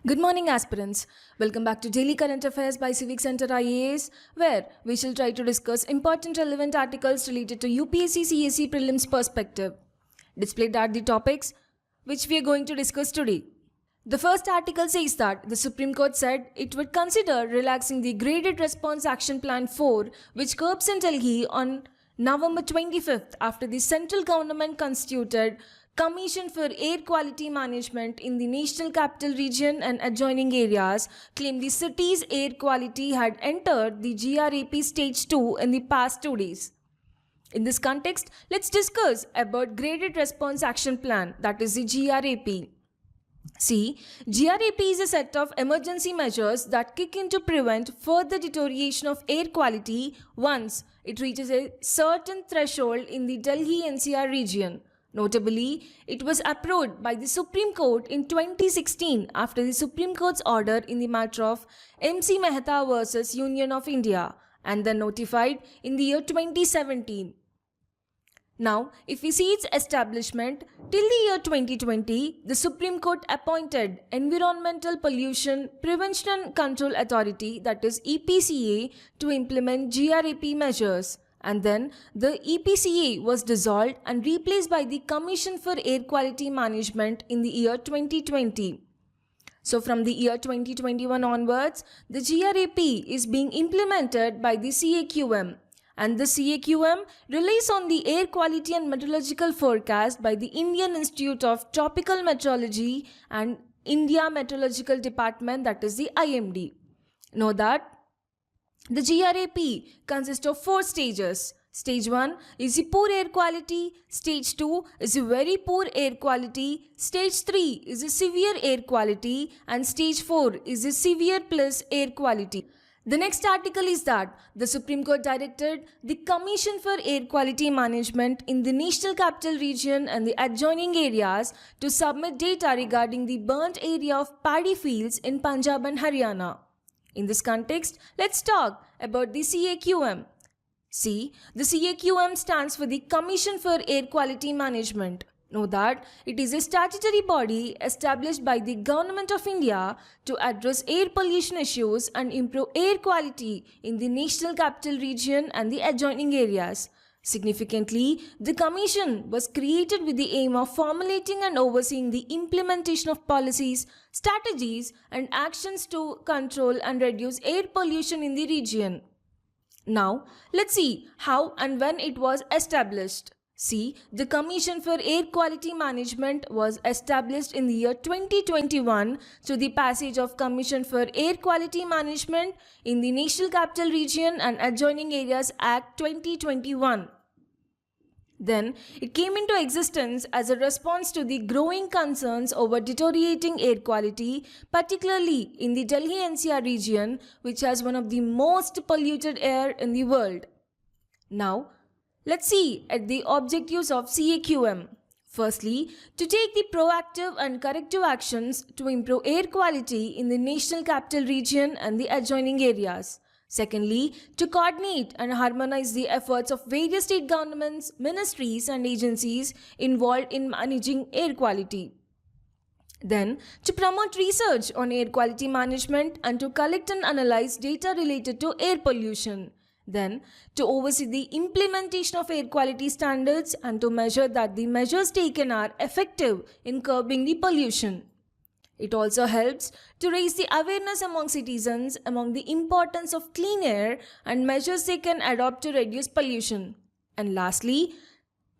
Good morning, aspirants. Welcome back to Daily Current Affairs by Civic Center IAS, where we shall try to discuss important relevant articles related to UPSC CSE prelims perspective. Displayed are the topics which we are going to discuss today. The first article says that the Supreme Court said it would consider relaxing the Graded Response Action Plan 4, which curbs in Delhi on November 25th after the central government constituted Commission for Air Quality Management in the National Capital Region and adjoining areas claimed the city's air quality had entered the GRAP Stage 2 in the past 2 days. In this context, let's discuss about Graded Response Action Plan, that is the GRAP. See, GRAP is a set of emergency measures that kick in to prevent further deterioration of air quality once it reaches a certain threshold in the Delhi NCR region. Notably, it was approved by the Supreme Court in 2016 after the Supreme Court's order in the matter of MC Mehta versus Union of India and then notified in the year 2017. Now, if we see its establishment, till the year 2020, the Supreme Court appointed Environmental Pollution Prevention and Control Authority, that is EPCA, to implement GRAP measures. And then the EPCA was dissolved and replaced by the Commission for Air Quality Management in the year 2020. So from the year 2021 onwards, the GRAP is being implemented by the CAQM. And the CAQM relies on the air quality and meteorological forecast by the Indian Institute of Tropical Meteorology and India Meteorological Department, that is the IMD. Know that the GRAP consists of 4 stages. Stage 1 is the poor air quality, Stage 2 is the very poor air quality, Stage 3 is the severe air quality, and Stage 4 is the severe plus air quality. The next article is that the Supreme Court directed the Commission for Air Quality Management in the National Capital Region and the adjoining areas to submit data regarding the burnt area of paddy fields in Punjab and Haryana. In this context, let's talk about the CAQM. See, the CAQM stands for the Commission for Air Quality Management. Know that it is a statutory body established by the Government of India to address air pollution issues and improve air quality in the National Capital Region and the adjoining areas. Significantly, the Commission was created with the aim of formulating and overseeing the implementation of policies, strategies, and actions to control and reduce air pollution in the region. Now, let's see how and when it was established. See, the Commission for Air Quality Management was established in the year 2021 through the passage of Commission for Air Quality Management in the National Capital Region and Adjoining Areas Act 2021. Then, it came into existence as a response to the growing concerns over deteriorating air quality, particularly in the Delhi NCR region, which has one of the most polluted air in the world. Now, let's see at the objectives of CAQM. Firstly, to take the proactive and corrective actions to improve air quality in the National Capital Region and the adjoining areas. Secondly, to coordinate and harmonize the efforts of various state governments, ministries and agencies involved in managing air quality. Then, to promote research on air quality management and to collect and analyze data related to air pollution. Then, to oversee the implementation of air quality standards and to measure that the measures taken are effective in curbing the pollution. It also helps to raise the awareness among citizens among the importance of clean air and measures they can adopt to reduce pollution. And lastly,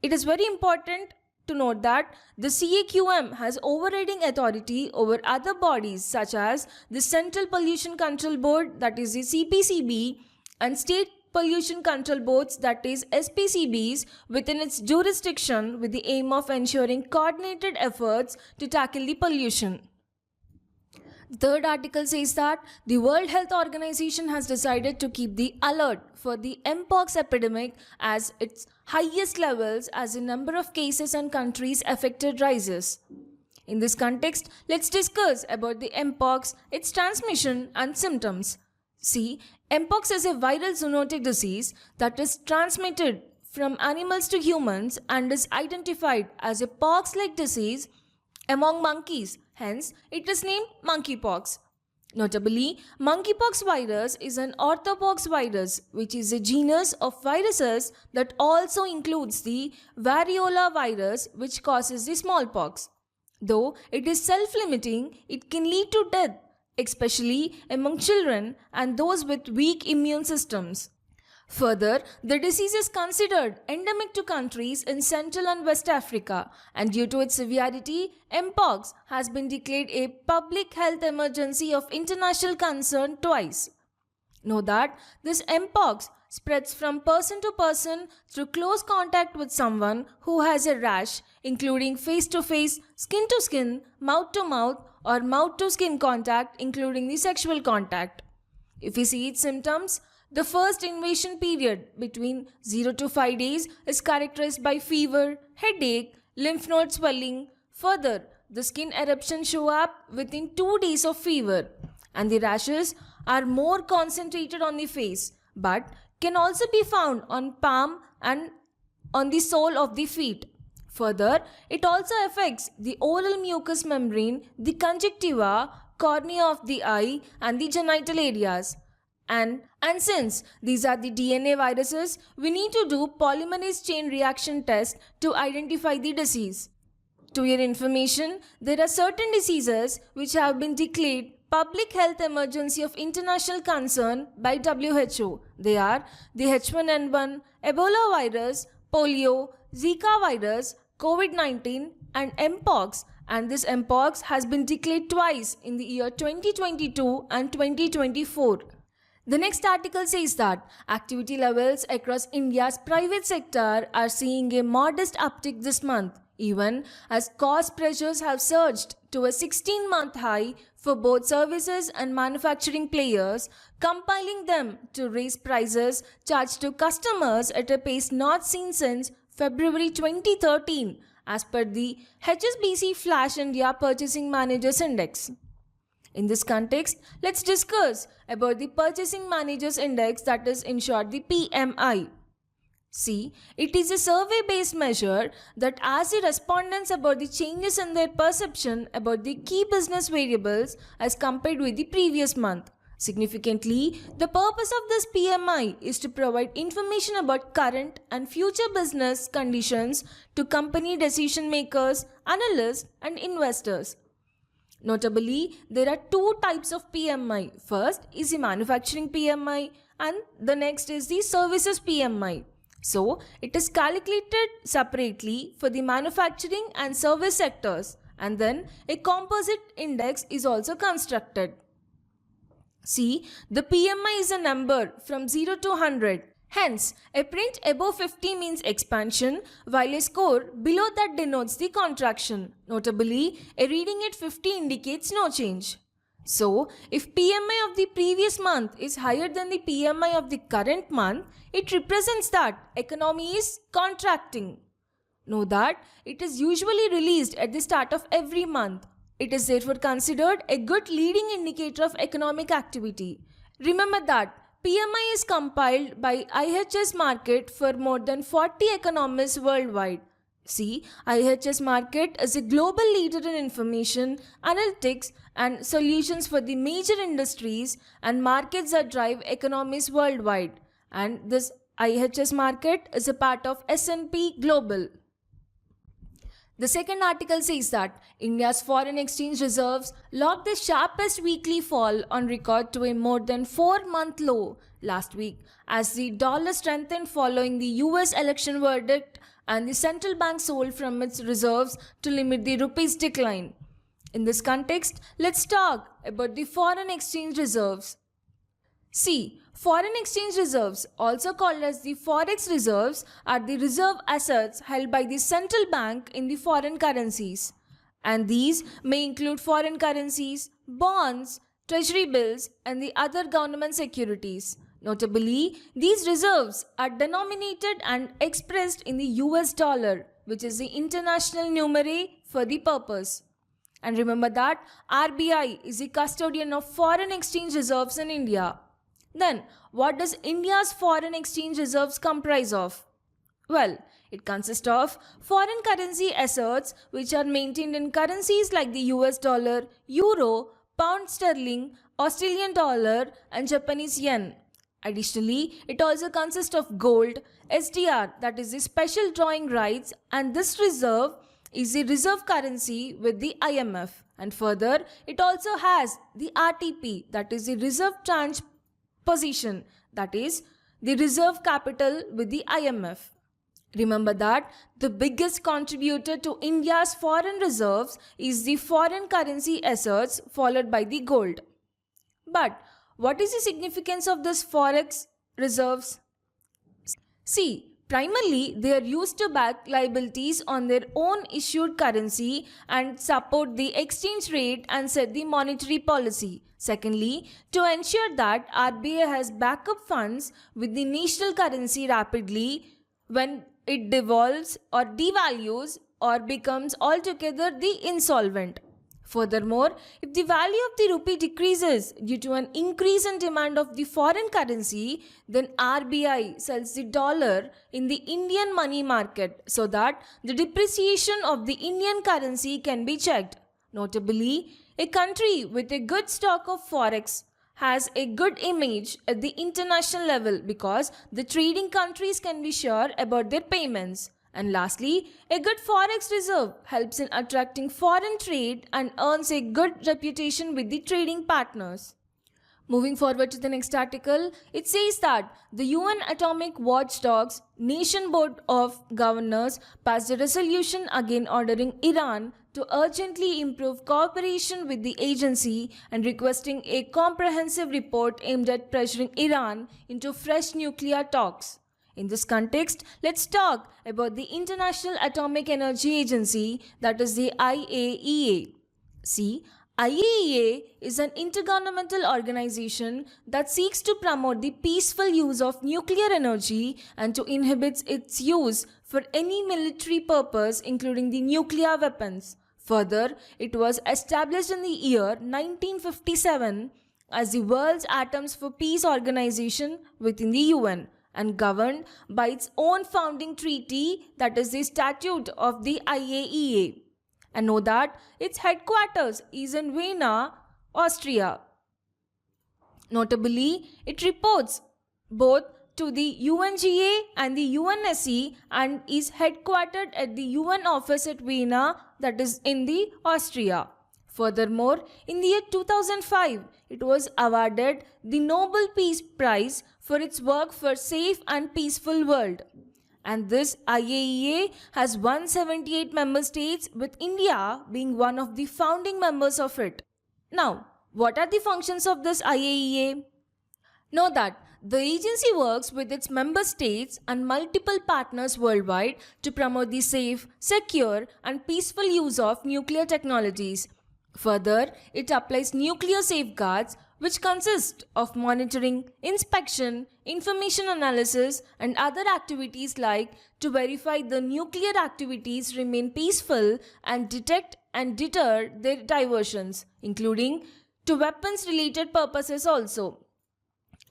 it is very important to note that the CAQM has overriding authority over other bodies such as the Central Pollution Control Board, that is the CPCB, and State Pollution Control Boards, that is SPCBs, within its jurisdiction with the aim of ensuring coordinated efforts to tackle the pollution. The third article says that the World Health Organization has decided to keep the alert for the Mpox epidemic as its highest levels as the number of cases and countries affected rises. In this context, let's discuss about the Mpox, its transmission and symptoms. See, Mpox is a viral zoonotic disease that is transmitted from animals to humans and is identified as a pox-like disease among monkeys, hence it is named monkeypox. Notably, monkeypox virus is an orthopox virus, which is a genus of viruses that also includes the variola virus, which causes the smallpox. Though it is self-limiting, it can lead to death, especially among children and those with weak immune systems. Further, the disease is considered endemic to countries in Central and West Africa, and due to its severity, Mpox has been declared a public health emergency of international concern twice. Know that this Mpox spreads from person to person through close contact with someone who has a rash, including face to face, skin to skin, mouth to mouth, or mouth to skin contact, including the sexual contact. If we see its symptoms, the first invasion period between 0 to 5 days is characterized by fever, headache, lymph node swelling. Further, the skin eruptions show up within 2 days of fever, and the rashes are more concentrated on the face but can also be found on palm and on the sole of the feet. Further, it also affects the oral mucous membrane, the conjunctiva, cornea of the eye, and the genital areas. And since these are the DNA viruses, we need to do polymerase chain reaction test to identify the disease. To your information, there are certain diseases which have been declared public health emergency of international concern by WHO. They are the H1N1, Ebola virus, polio, Zika virus, COVID-19 and Mpox, and this Mpox has been declared twice in the year 2022 and 2024. The next article says that activity levels across India's private sector are seeing a modest uptick this month, even as cost pressures have surged to a 16-month high for both services and manufacturing players, compelling them to raise prices charged to customers at a pace not seen since February 2013, as per the HSBC Flash India Purchasing Managers Index. In this context, let's discuss about the Purchasing Managers Index, that is in short the PMI. See, it is a survey-based measure that asks the respondents about the changes in their perception about the key business variables as compared with the previous month. Significantly, the purpose of this PMI is to provide information about current and future business conditions to company decision makers, analysts, and investors. Notably, there are two types of PMI. First is the manufacturing PMI and the next is the services PMI. So, it is calculated separately for the manufacturing and service sectors, and then a composite index is also constructed. See, the PMI is a number from 0 to 100. Hence, a print above 50 means expansion, while a score below that denotes the contraction. Notably, a reading at 50 indicates no change. So, if PMI of the previous month is higher than the PMI of the current month, it represents that economy is contracting. Know that it is usually released at the start of every month. It is therefore considered a good leading indicator of economic activity. Remember that PMI is compiled by IHS Markit for more than 40 economists worldwide. See, IHS Markit is a global leader in information, analytics and solutions for the major industries and markets that drive economies worldwide. And this IHS Markit is a part of S&P Global. The second article says that India's foreign exchange reserves logged the sharpest weekly fall on record to a more than 4-month low last week as the dollar strengthened following the US election verdict and the central bank sold from its reserves to limit the rupee's decline. In this context, let's talk about the foreign exchange reserves. See, foreign exchange reserves, also called as the forex reserves, are the reserve assets held by the central bank in the foreign currencies. And these may include foreign currencies, bonds, treasury bills, and the other government securities. Notably, these reserves are denominated and expressed in the US dollar, which is the international numeraire for the purpose. And remember that RBI is the custodian of foreign exchange reserves in India. Then, what does India's foreign exchange reserves comprise of? Well, it consists of foreign currency assets which are maintained in currencies like the US dollar, euro, pound sterling, Australian dollar, and Japanese yen. Additionally, it also consists of gold, SDR, that is the special drawing rights, and this reserve is the reserve currency with the IMF. And further, it also has the RTP, that is the reserve tranche position, that is the reserve capital with the IMF. Remember that the biggest contributor to India's foreign reserves is the foreign currency assets, followed by the gold. But what is the significance of this forex reserves? See, primarily they are used to back liabilities on their own issued currency and support the exchange rate and set the monetary policy. Secondly, to ensure that RBI has backup funds with the national currency rapidly when it devolves or devalues or becomes altogether the insolvent. Furthermore, if the value of the rupee decreases due to an increase in demand of the foreign currency, then RBI sells the dollar in the Indian money market so that the depreciation of the Indian currency can be checked. Notably, a country with a good stock of forex has a good image at the international level because the trading countries can be sure about their payments. And lastly, a good forex reserve helps in attracting foreign trade and earns a good reputation with the trading partners. Moving forward to the next article, it says that the UN Atomic Watchdog's Nation Board of Governors passed a resolution again ordering Iran to urgently improve cooperation with the agency and requesting a comprehensive report aimed at pressuring Iran into fresh nuclear talks. In this context, let's talk about the International Atomic Energy Agency, that is the IAEA. See, IAEA is an intergovernmental organization that seeks to promote the peaceful use of nuclear energy and to inhibit its use for any military purpose, including the nuclear weapons. Further, it was established in the year 1957 as the World's Atoms for Peace organization within the UN and governed by its own founding treaty, that is the Statute of the IAEA. And know that its headquarters is in Vienna, Austria. Notably, it reports both to the UNGA and the UNSC and is headquartered at the UN office at Vienna, that is in the Austria. Furthermore, in the year 2005, it was awarded the Nobel Peace Prize for its work for safe and peaceful world. And this IAEA has 178 member states, with India being one of the founding members of it. Now, what are the functions of this IAEA? Know that the agency works with its member states and multiple partners worldwide to promote the safe, secure, and peaceful use of nuclear technologies. Further, it applies nuclear safeguards, which consist of monitoring, inspection, information analysis, and other activities like to verify the nuclear activities remain peaceful and detect and deter their diversions, including to weapons-related purposes also.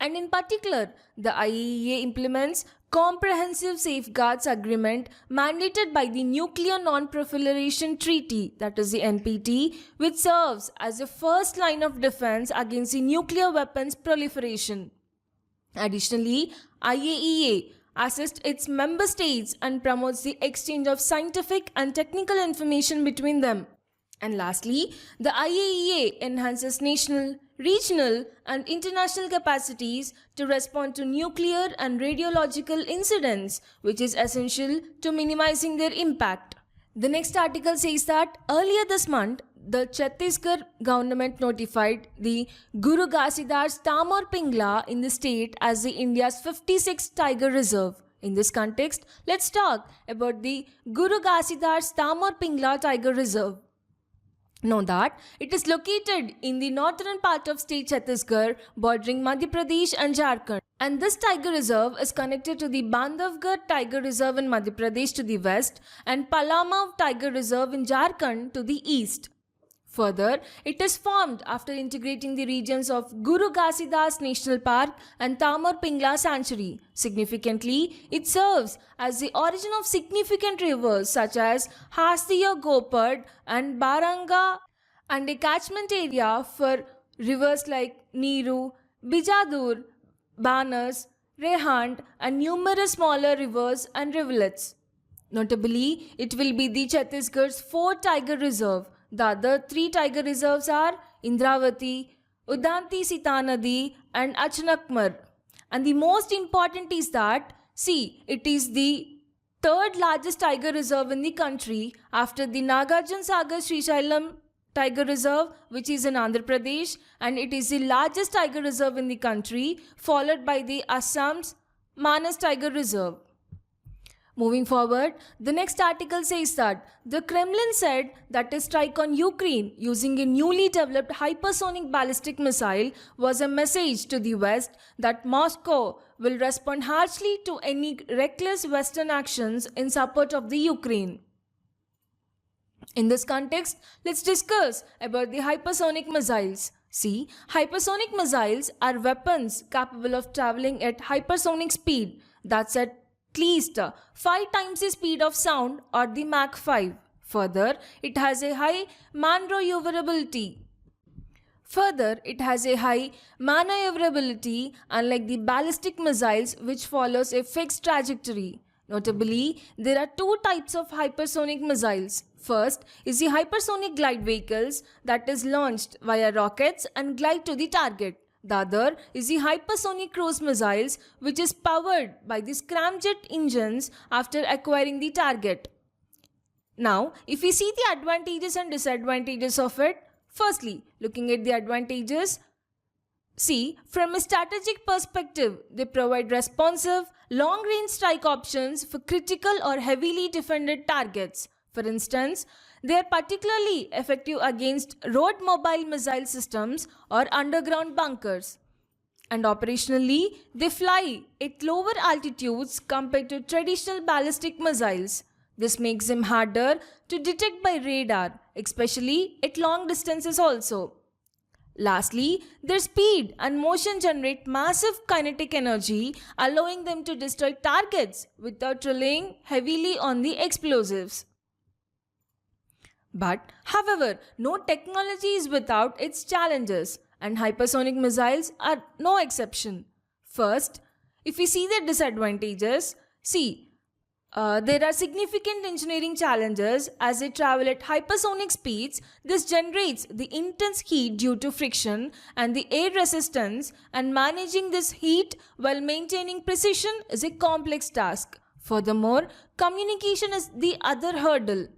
And in particular, the IAEA implements Comprehensive Safeguards Agreement mandated by the Nuclear Non-Proliferation Treaty, that is the NPT, which serves as a first line of defense against the nuclear weapons proliferation. Additionally, IAEA assists its member states and promotes the exchange of scientific and technical information between them. And lastly, the IAEA enhances national, regional, and international capacities to respond to nuclear and radiological incidents, which is essential to minimizing their impact. The next article says that earlier this month, the Chhattisgarh government notified the Guru Ghasidhar Tamor Pingla in the state as the India's 56th tiger reserve. In this context, let's talk about the Guru Ghasidhar Tamor Pingla Tiger Reserve. Know that it is located in the northern part of state Chhattisgarh, bordering Madhya Pradesh and Jharkhand. And this tiger reserve is connected to the Bandhavgarh Tiger Reserve in Madhya Pradesh to the west and Palamav Tiger Reserve in Jharkhand to the east. Further, it is formed after integrating the regions of Guru Ghasidas National Park and Tamar Pingla Sanctuary. Significantly, it serves as the origin of significant rivers such as Hasdiya Gopad and Baranga, and a catchment area for rivers like Neeru, Bijadur, Banas, Rehand, and numerous smaller rivers and rivulets. Notably, it will be the Chhattisgarh's 4th tiger reserve. The other 3 tiger reserves are Indravati, Udanti Sita Nadi, and Achanakmar. And the most important is that, see, it is the 3rd largest tiger reserve in the country after the Nagarjuna Sagar Srisailam Tiger Reserve, which is in Andhra Pradesh, and it is the largest tiger reserve in the country, followed by the Assam's Manas Tiger Reserve. Moving forward, the next article says that the Kremlin said that a strike on Ukraine using a newly developed hypersonic ballistic missile was a message to the West that Moscow will respond harshly to any reckless Western actions in support of the Ukraine. In this context, let's discuss about the hypersonic missiles. See, hypersonic missiles are weapons capable of traveling at hypersonic speed, that's at least 5 times the speed of sound, or the Mach 5. Further, it has a high maneuverability. Unlike the ballistic missiles which follows a fixed trajectory. Notably, there are 2 types of hypersonic missiles. First is the hypersonic glide vehicles that is launched via rockets and glide to the target. The other is the hypersonic cruise missiles which is powered by the scramjet engines after acquiring the target. Now, if we see the advantages and disadvantages of it, firstly, looking at the advantages, see, from a strategic perspective, they provide responsive, long-range strike options for critical or heavily defended targets. For instance, they are particularly effective against road mobile missile systems or underground bunkers. And operationally, they fly at lower altitudes compared to traditional ballistic missiles. This makes them harder to detect by radar, especially at long distances also. Lastly, their speed and motion generate massive kinetic energy, allowing them to destroy targets without relying heavily on the explosives. But, however, no technology is without its challenges, and hypersonic missiles are no exception. First, if we see the disadvantages, there are significant engineering challenges as they travel at hypersonic speeds. This generates the intense heat due to friction and the air resistance, and managing this heat while maintaining precision is a complex task. Furthermore, communication is the other hurdle.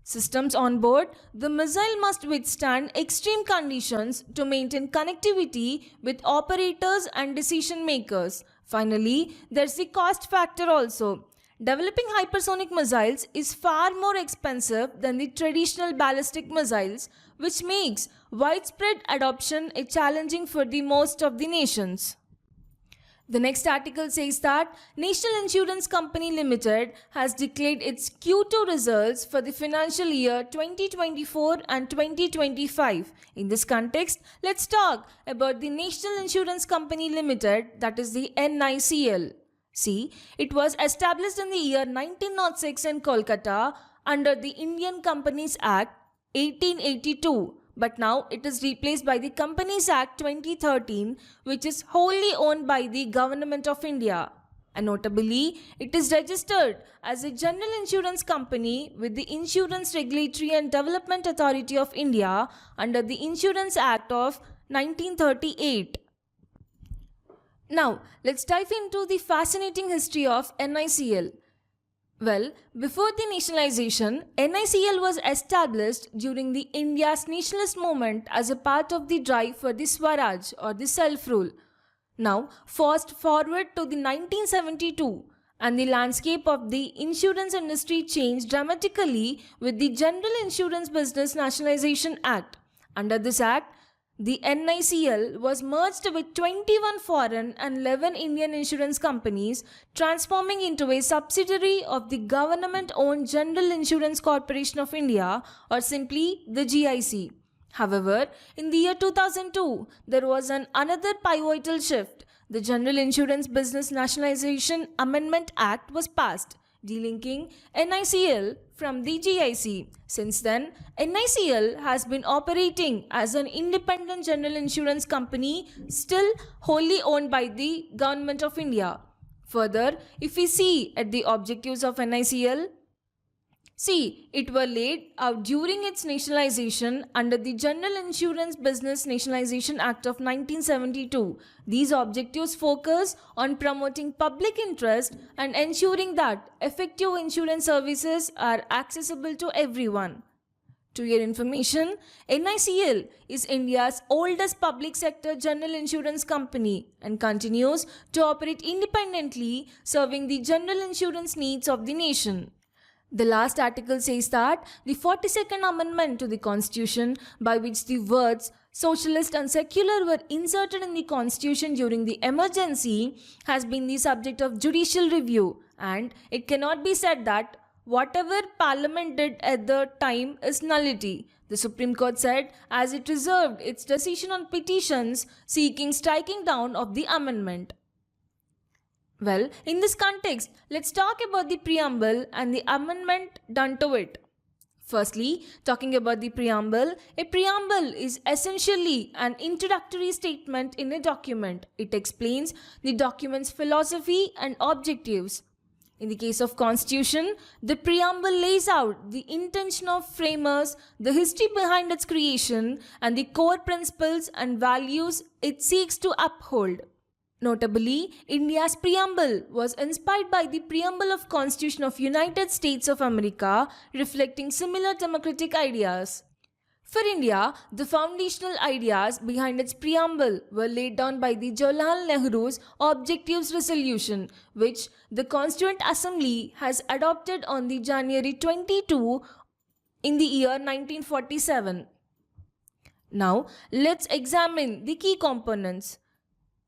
Systems on board the missile must withstand extreme conditions to maintain connectivity with operators and decision makers. Finally, there's the cost factor also. Developing hypersonic missiles is far more expensive than the traditional ballistic missiles, which makes widespread adoption challenging for the most of the nations. The next article says that National Insurance Company Limited has declared its Q2 results for the financial year 2024 and 2025. In this context, let's talk about the National Insurance Company Limited, that is the NICL. See, it was established in the year 1906 in Kolkata under the Indian Companies Act 1882. But now it is replaced by the Companies Act 2013, which is wholly owned by the Government of India. And notably, it is registered as a general insurance company with the Insurance Regulatory and Development Authority of India under the Insurance Act of 1938. Now, let's dive into the fascinating history of NICL. Well, before the nationalization, NICL was established during the India's nationalist movement as a part of the drive for the Swaraj or the self-rule. Now, fast forward to the 1972, and the landscape of the insurance industry changed dramatically with the General Insurance Business Nationalization Act. Under this act, the NICL was merged with 21 foreign and 11 Indian insurance companies, transforming into a subsidiary of the government-owned General Insurance Corporation of India, or simply the GIC. However, in the year 2002, there was another pivotal shift. The General Insurance Business Nationalization Amendment Act was passed, delinking NICL from the GIC. Since then, NICL has been operating as an independent general insurance company, still wholly owned by the Government of India. Further, if we see at the objectives of NICL, see, it were laid out during its nationalization under the General Insurance Business Nationalization Act of 1972. These objectives focus on promoting public interest and ensuring that effective insurance services are accessible to everyone. To your information, NICL is India's oldest public sector general insurance company and continues to operate independently, serving the general insurance needs of the nation. The last article says that the 42nd Amendment to the Constitution, by which the words socialist and secular were inserted in the Constitution during the emergency, has been the subject of judicial review, and it cannot be said that whatever Parliament did at the time is nullity. The Supreme Court said, as it reserved its decision on petitions seeking striking down of the amendment. Well, in this context, let's talk about the preamble and the amendment done to it. Firstly, talking about the preamble, a preamble is essentially an introductory statement in a document. It explains the document's philosophy and objectives. In the case of Constitution, the preamble lays out the intention of framers, the history behind its creation, and the core principles and values it seeks to uphold. Notably, India's preamble was inspired by the preamble of Constitution of United States of America, reflecting similar democratic ideas. For India, the foundational ideas behind its preamble were laid down by the Jawaharlal Nehru's Objectives Resolution, which the Constituent Assembly has adopted on the January 22 in the year 1947. Now, let's examine the key components.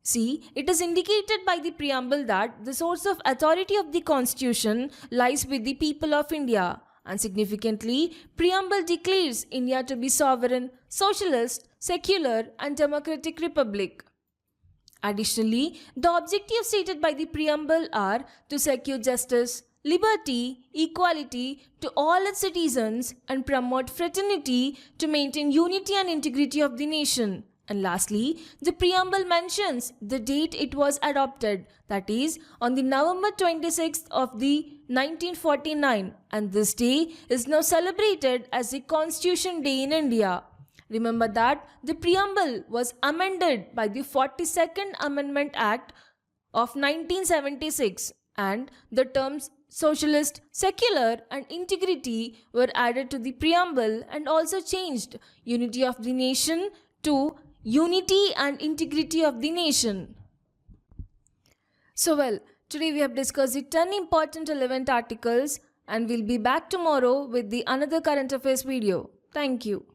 See, it is indicated by the preamble that the source of authority of the Constitution lies with the people of India, and significantly, preamble declares India to be sovereign, socialist, secular and democratic republic. Additionally, the objectives stated by the preamble are to secure justice, liberty, equality to all its citizens and promote fraternity to maintain unity and integrity of the nation. And lastly, the preamble mentions the date it was adopted, that is, on the November 26th of the 1949, and this day is now celebrated as the Constitution Day in India. Remember that the preamble was amended by the 42nd Amendment Act of 1976, and the terms socialist, secular and integrity were added to the preamble and also changed unity of the nation to unity and integrity of the nation. So well, today we have discussed the 10 important relevant articles and we'll be back tomorrow with the another current affairs video. Thank you.